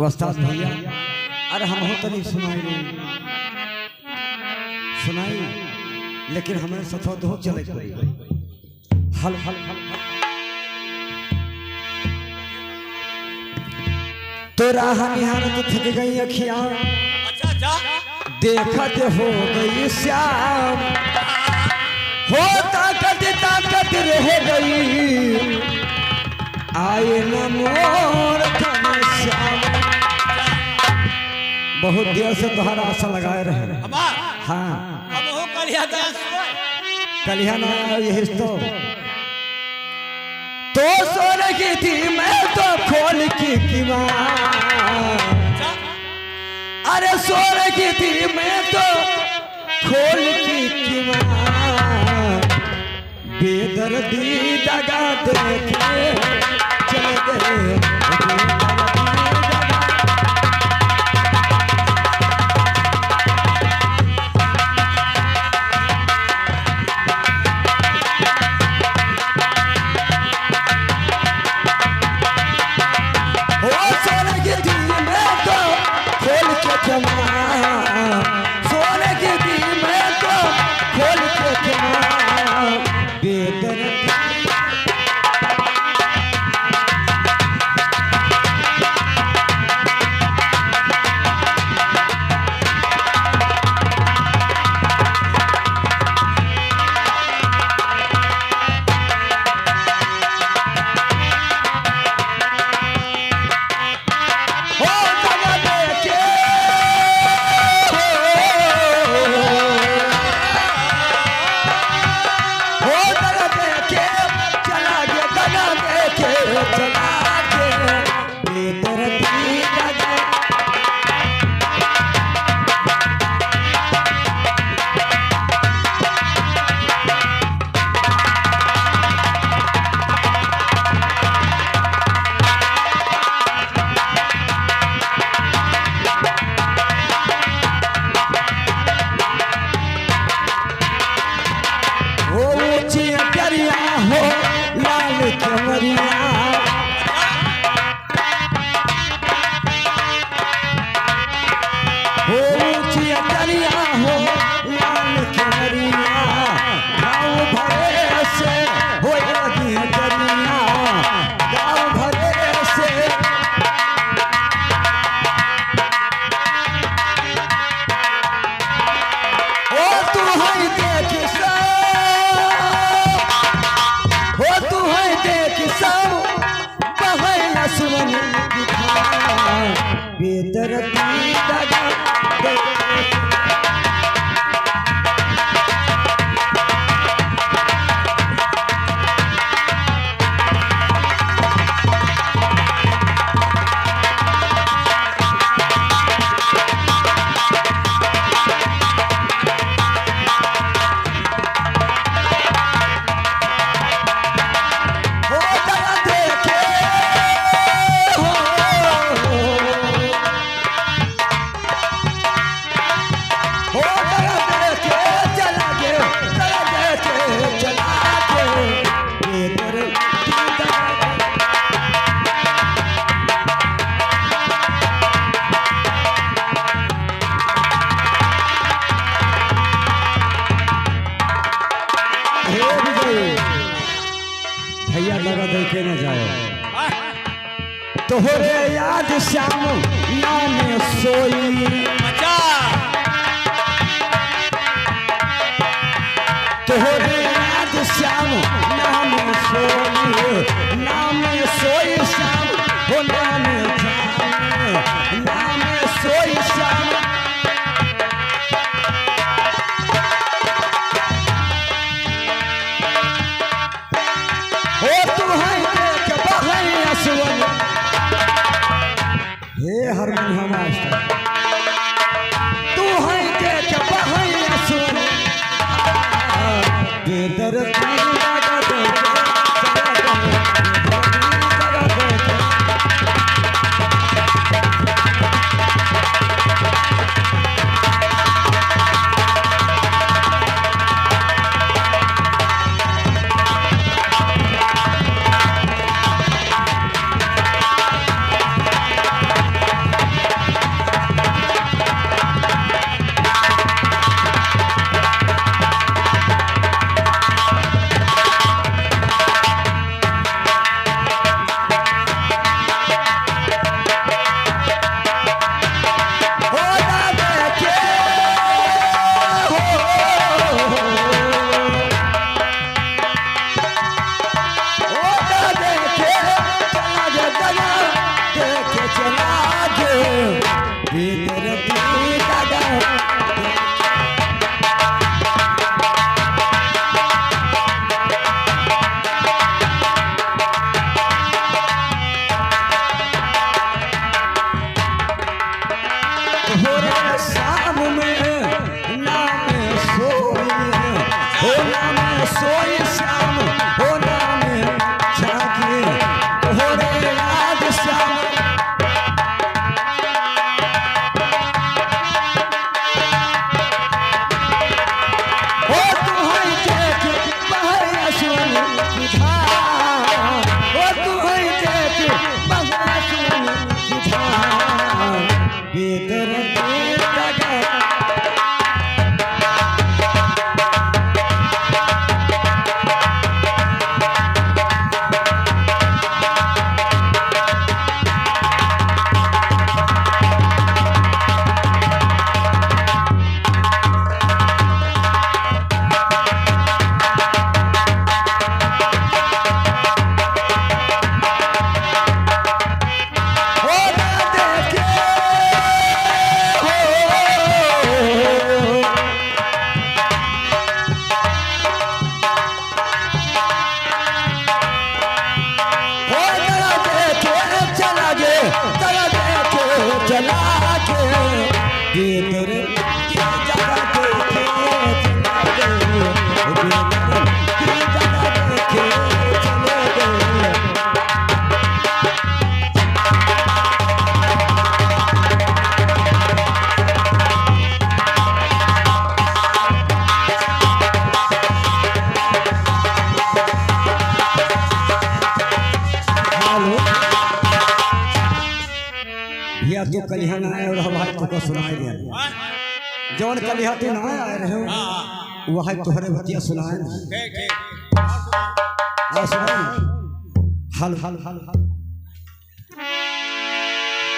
उस्ताद भैया अरे हम हो तनी सुनाई लेकिन हमें सथो दो चले हल हल हल तोरा निहार तो थक गई अखियां देखत हो गई श्याम हो ताकत ताकत रह गई आए न मोर श्याम। बहुत देर से तुम्हारा आशा लगाए रहे हाँ कलिया ना यही तो सोने की थी मैं तो खोल की अरे सोने की थी मैं तो खोल की बेदर्दी दगा देखे चल गए भैया लगा देखे न जाओ तोहरे याद श्याम नाम सोई तोहरे याद श्याम नाम सोई श्याम हो नाम सोई श्याम हे हारमोनियम मास्टर तू है के बहैया सुन बेदर्दी लगा दे भैया तू कलिया ना आए और भाई तुमको सुनाई दिया जौन कलिया तू ना आए रहे हो वह तोहरे भतिया सुनाए ना। ठीक ठीक सुनाए हल हल हल हल